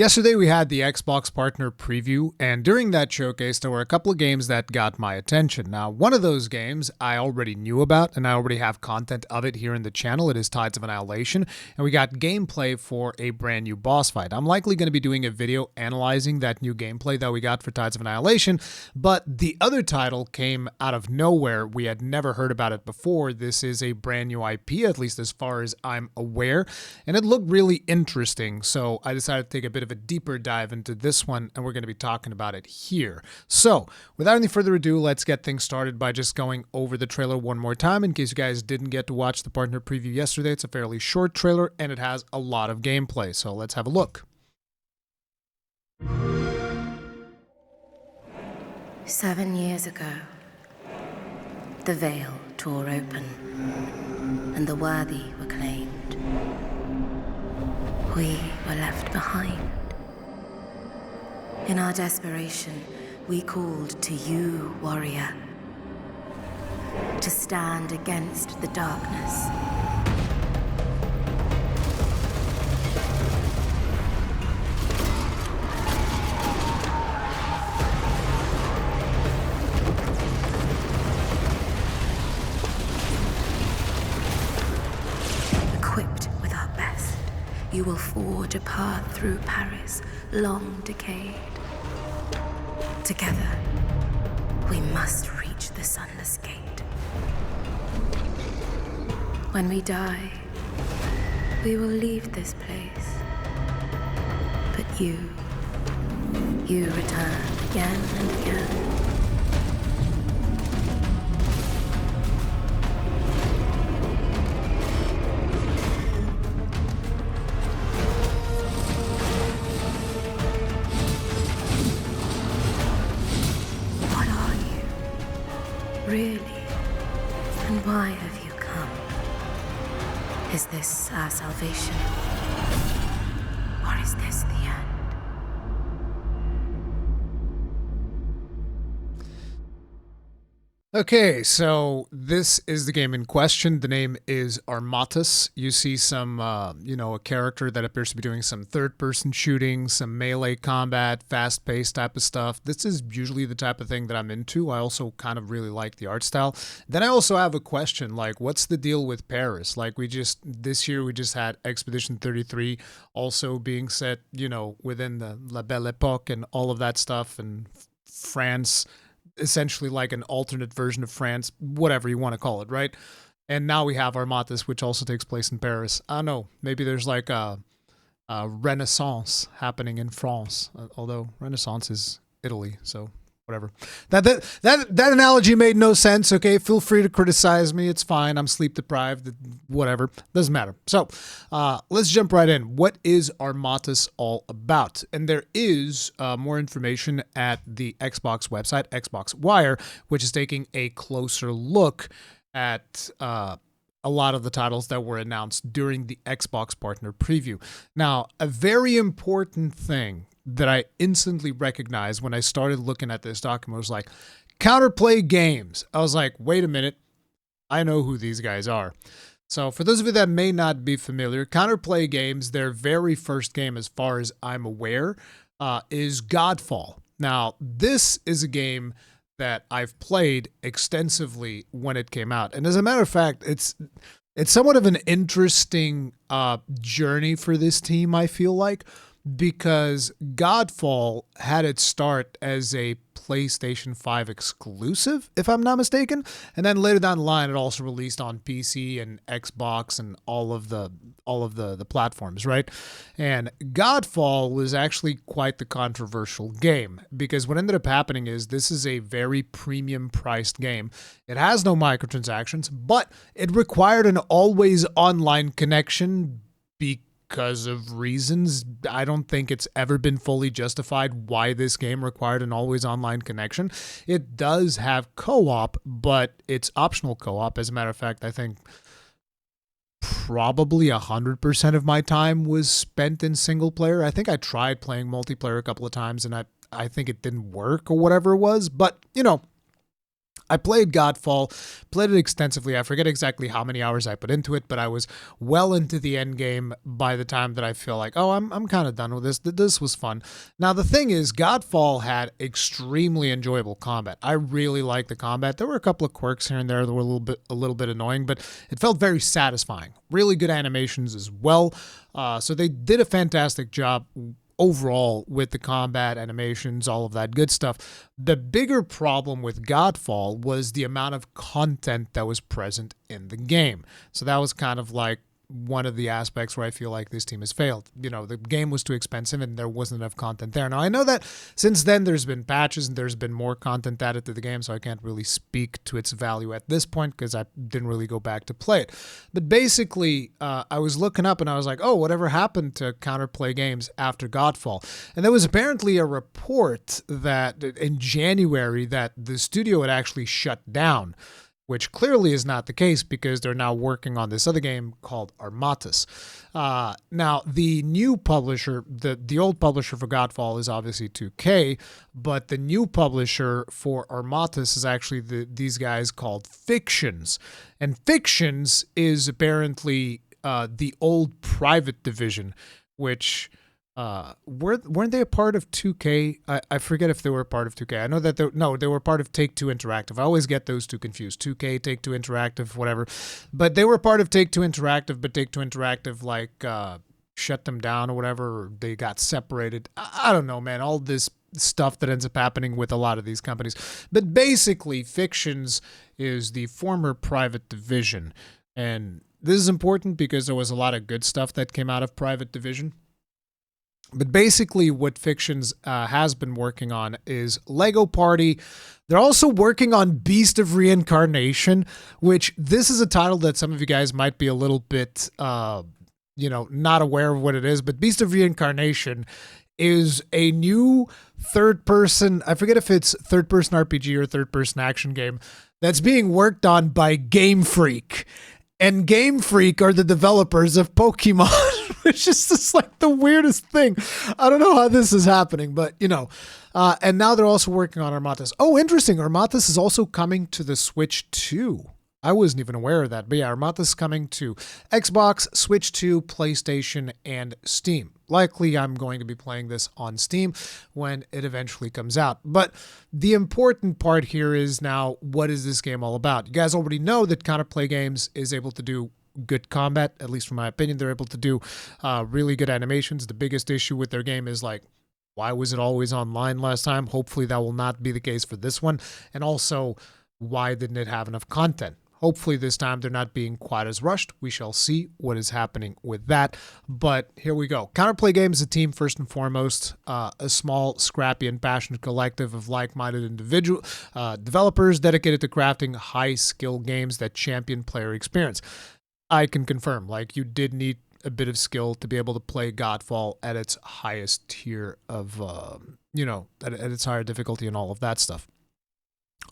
Yesterday we had the Xbox Partner Preview, and during that showcase there were a couple of games that got my attention. Now, one of those games I already knew about, and I already have content of it here in the channel. It is Tides of Annihilation, and we got gameplay for a brand new boss fight. I'm likely going to be doing a video analyzing that new gameplay that we got for Tides of Annihilation, but the other title came out of nowhere. We had never heard about it before. This is a brand new IP, at least as far as I'm aware, and it looked really interesting, so I decided to take a bit of a deeper dive into this one, and we're going to be talking about it here. So, without any further ado, let's get things started by just going over the trailer one more time in case you guys didn't get to watch the partner preview yesterday. It's a fairly short trailer, and it has a lot of gameplay, so let's have a look. 7 years ago, the veil tore open, and the worthy were claimed. We were left behind. In our desperation, we called to you, warrior, to stand against the darkness. Equipped with our best, you will forge a path through Paris, long decayed. Together, we must reach the sunless gate. When we die, we will leave this place. But you return again and again. Really? And why have you come? Is this our salvation? Or is this the end? Okay, so this is the game in question. The name is Armatus. You see some, a character that appears to be doing some third-person shooting, some melee combat, fast-paced type of stuff. This is usually the type of thing that I'm into. I also kind of really like the art style. Then I also have a question, like, what's the deal with Paris? Like, this year we just had Expedition 33 also being set, within the La Belle Époque and all of that stuff, and France, essentially like an alternate version of France, whatever you want to call it, right? And now we have Armatus, which also takes place in Paris. I don't know, maybe there's like a Renaissance happening in France, although Renaissance is Italy, so whatever. That analogy made no sense, okay? Feel free to criticize me. It's fine. I'm sleep deprived. Whatever. Doesn't matter. So let's jump right in. What is Armatus all about? And there is more information at the Xbox website, Xbox Wire, which is taking a closer look at a lot of the titles that were announced during the Xbox Partner Preview. Now, a very important thing that I instantly recognized when I started looking at this document was like, Counterplay Games. I was like, wait a minute, I know who these guys are. So for those of you that may not be familiar, Counterplay Games, their very first game, as far as I'm aware, is Godfall. Now, this is a game that I've played extensively when it came out. And as a matter of fact, it's somewhat of an interesting journey for this team, I feel like, because Godfall had its start as a PlayStation 5 exclusive, if I'm not mistaken, and then later down the line it also released on PC and Xbox and all of the platforms, right? And Godfall was actually quite the controversial game, because what ended up happening is this is a very premium priced game. It has no microtransactions, but it required an always online connection because of reasons. I don't think it's ever been fully justified why this game required an always online connection. It does have co-op, but it's optional co-op. As a matter of fact, I think probably 100% of my time was spent in single player. I think I tried playing multiplayer a couple of times and I think it didn't work or whatever it was, but I played Godfall, played it extensively. I forget exactly how many hours I put into it, but I was well into the end game by the time that I feel like, oh, I'm kind of done with this. This was fun. Now, the thing is, Godfall had extremely enjoyable combat. I really liked the combat. There were a couple of quirks here and there that were a little bit annoying, but it felt very satisfying. Really good animations as well. So they did a fantastic job overall with the combat, animations, all of that good stuff. The bigger problem with Godfall was the amount of content that was present in the game. So that was kind of like one of the aspects where I feel like this team has failed. You know, the game was too expensive and there wasn't enough content there. Now, I know that since then there's been patches and there's been more content added to the game, so I can't really speak to its value at this point because I didn't really go back to play it. But basically, I was looking up and I was like, oh, whatever happened to Counterplay Games after Godfall? And there was apparently a report that in January that the studio had actually shut down, which clearly is not the case because they're now working on this other game called Armatus. Now, the new publisher, the old publisher for Godfall is obviously 2K, but the new publisher for Armatus is actually these guys called Fictions. And Fictions is apparently the old Private division, which... weren't they a part of 2K? I forget if they were a part of 2K. I know that they were part of Take-Two Interactive. I always get those two confused. 2K, Take-Two Interactive, whatever. But they were part of Take-Two Interactive, but Take-Two Interactive shut them down or whatever, or they got separated. I don't know, man. All this stuff that ends up happening with a lot of these companies. But basically, Fictions is the former Private division. And this is important because there was a lot of good stuff that came out of Private division. But basically what Fictions has been working on is Lego Party. They're also working on Beast of Reincarnation, which this is a title that some of you guys might be a little bit, not aware of what it is. But Beast of Reincarnation is a new third-person, I forget if it's third-person RPG or third-person action game, that's being worked on by Game Freak. And Game Freak are the developers of Pokemon, which is just like the weirdest thing. I don't know how this is happening, but and now they're also working on Armatus. Oh, interesting. Armatus is also coming to the Switch 2. I wasn't even aware of that. But yeah, Armatus is coming to Xbox, Switch 2, PlayStation, and Steam. Likely I'm going to be playing this on Steam when it eventually comes out. But the important part here is now, what is this game all about? You guys already know that Counterplay Games is able to do good combat, at least from my opinion. They're able to do really good animations. The biggest issue with their game is like, why was it always online last time? Hopefully that will not be the case for this one. And also, why didn't it have enough content? Hopefully this time they're not being quite as rushed. We shall see what is happening with that. But here we go. Counterplay Games is a team first and foremost, a small, scrappy, and passionate collective of like-minded developers dedicated to crafting high-skill games that champion player experience. I can confirm, you did need a bit of skill to be able to play Godfall at its highest tier of, at its higher difficulty and all of that stuff.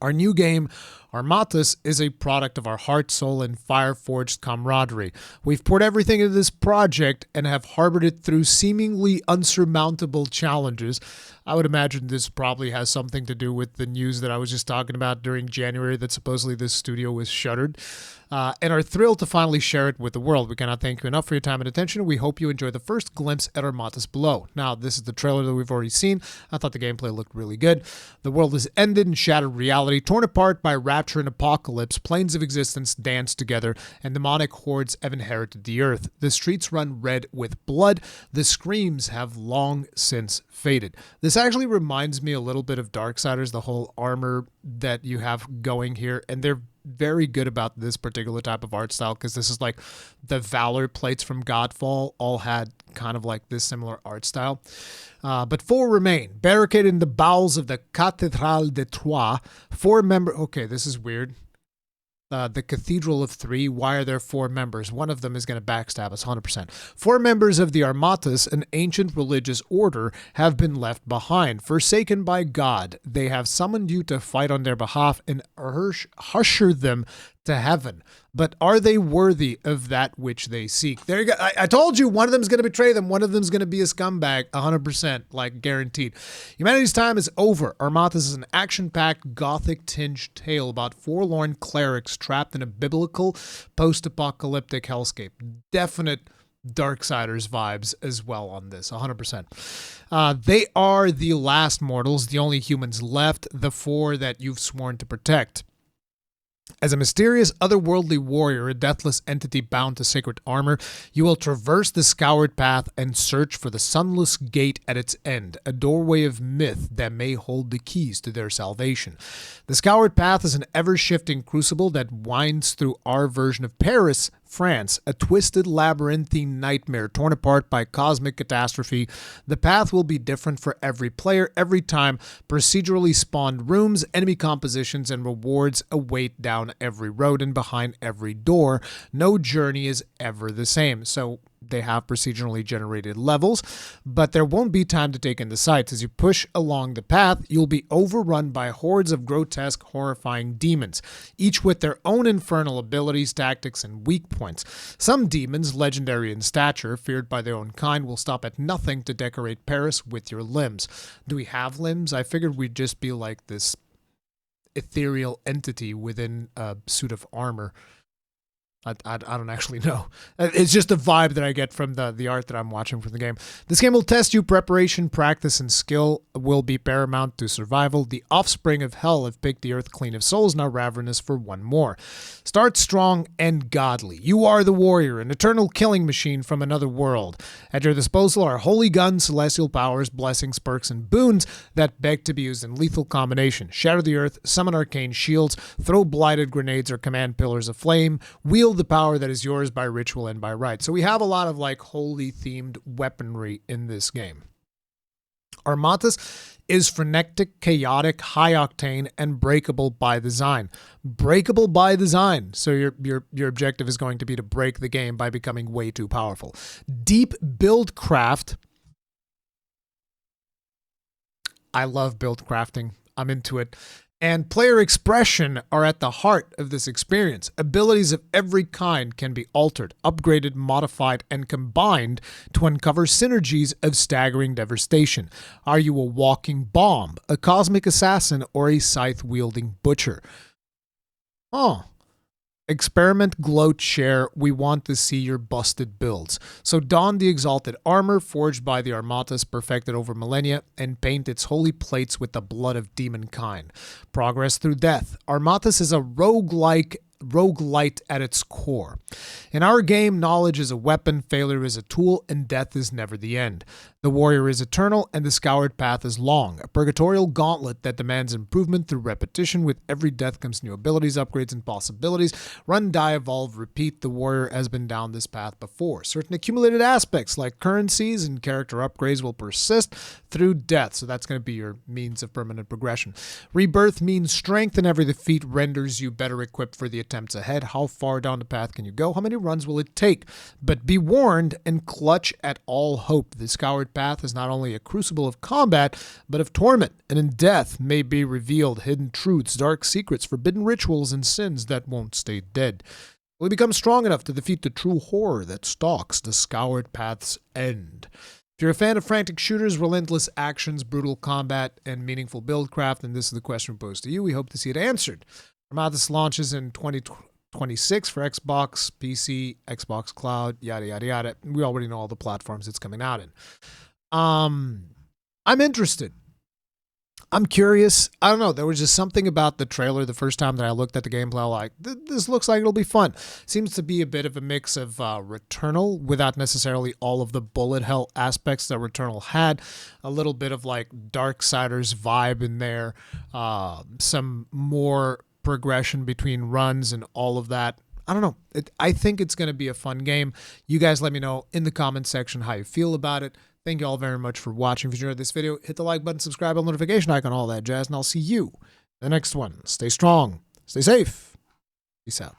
Our new game, Armatus, is a product of our heart, soul, and fire-forged camaraderie. We've poured everything into this project and have harbored it through seemingly unsurmountable challenges. I would imagine this probably has something to do with the news that I was just talking about during January that supposedly this studio was shuttered, and are thrilled to finally share it with the world. We cannot thank you enough for your time and attention. We hope you enjoy the first glimpse at Armatus below. Now, this is the trailer that we've already seen. I thought the gameplay looked really good. The world is ended in shattered reality, torn apart by rapture and apocalypse. Planes of existence dance together, and demonic hordes have inherited the earth. The streets run red with blood. The screams have long since faded. This actually reminds me a little bit of Darksiders, the whole armor that you have going here, and they're very good about this particular type of art style because this is like the Valor plates from Godfall all had kind of like this similar art style. But 4 remain. Barricaded in the bowels of the Cathédrale de Troyes, 4 members... Okay, this is weird. The Cathedral of 3, why are there 4 members? One of them is going to backstab us 100%. 4 members of the Armatus, an ancient religious order, have been left behind. Forsaken by God, they have summoned you to fight on their behalf and usher them to heaven, but are they worthy of that which they seek? There you go. I told you one of them is going to betray them. One of them is going to be a scumbag, 100%, like guaranteed. Humanity's time is over. Armatus is an action-packed, gothic-tinged tale about forlorn clerics trapped in a biblical, post-apocalyptic hellscape. Definite Darksiders vibes as well on this, 100%. They are the last mortals, the only humans left, the four that you've sworn to protect. As a mysterious, otherworldly warrior, a deathless entity bound to sacred armor, you will traverse the scoured path and search for the sunless gate at its end, a doorway of myth that may hold the keys to their salvation. The scoured path is an ever-shifting crucible that winds through our version of Paris, France, a twisted labyrinthine nightmare torn apart by cosmic catastrophe. The path will be different for every player every time. Procedurally spawned rooms, enemy compositions, and rewards await down every road and behind every door. No journey is ever the same. So they have procedurally generated levels, but there won't be time to take in the sights. As you push along the path, you'll be overrun by hordes of grotesque, horrifying demons, each with their own infernal abilities, tactics, and weak points. Some demons, legendary in stature, feared by their own kind, will stop at nothing to decorate Paris with your limbs. Do we have limbs? I figured we'd just be like this ethereal entity within a suit of armor. I don't actually know. It's just a vibe that I get from the art that I'm watching from the game. This game will test you. Preparation, practice, and skill will be paramount to survival. The offspring of hell have picked the earth clean of souls, now ravenous for one more. Start strong and godly. You are the warrior, an eternal killing machine from another world. At your disposal are holy guns, celestial powers, blessings, perks, and boons that beg to be used in lethal combination. Shatter the earth, summon arcane shields, throw blighted grenades or command pillars of flame, wield the power that is yours by ritual and by right. So we have a lot of like holy themed weaponry in this game. Armatus is frenetic, chaotic, high octane, and breakable by design. Breakable by design. So your objective is going to be to break the game by becoming way too powerful. Deep build craft. I love build crafting. I'm into it. And player expression are at the heart of this experience. Abilities of every kind can be altered, upgraded, modified, and combined to uncover synergies of staggering devastation. Are you a walking bomb, a cosmic assassin, or a scythe-wielding butcher? Oh. Experiment, gloat, share. We want to see your busted builds. So don the exalted armor forged by the Armatus, perfected over millennia, and paint its holy plates with the blood of demon kind. Progress through death. Armatus is a roguelite at its core. In our game, knowledge is a weapon, failure is a tool, and death is never the end. The warrior is eternal, and the scoured path is long, a purgatorial gauntlet that demands improvement through repetition. With every death comes new abilities, upgrades, and possibilities. Run, die, evolve, repeat. The warrior has been down this path before. Certain accumulated aspects, like currencies and character upgrades, will persist through death, so that's going to be your means of permanent progression. Rebirth means strength, and every defeat renders you better equipped for the attempts ahead. How far down the path can you go? How many runs will it take? But be warned and clutch at all hope. The scoured path is not only a crucible of combat, but of torment, and in death may be revealed hidden truths, dark secrets, forbidden rituals, and sins that won't stay dead. Will you become strong enough to defeat the true horror that stalks the scoured path's end? If you're a fan of frantic shooters, relentless actions, brutal combat, and meaningful buildcraft, then this is the question posed to you. We hope to see it answered. Armatus launches in 2026 for Xbox, PC, Xbox Cloud, yada, yada, yada. We already know all the platforms it's coming out in. I'm interested. I'm curious. I don't know. There was just something about the trailer the first time that I looked at the gameplay. I'm like, this looks like it'll be fun. Seems to be a bit of a mix of Returnal without necessarily all of the bullet hell aspects that Returnal had. A little bit of like Darksiders vibe in there. Some more progression between runs and all of that. I don't know. I think it's going to be a fun game. You guys let me know in the comments section how you feel about it. Thank you all very much for watching. If you enjoyed this video, hit the like button, subscribe, bell notification icon, all that jazz, and I'll see you in the next one. Stay strong, stay safe. Peace out.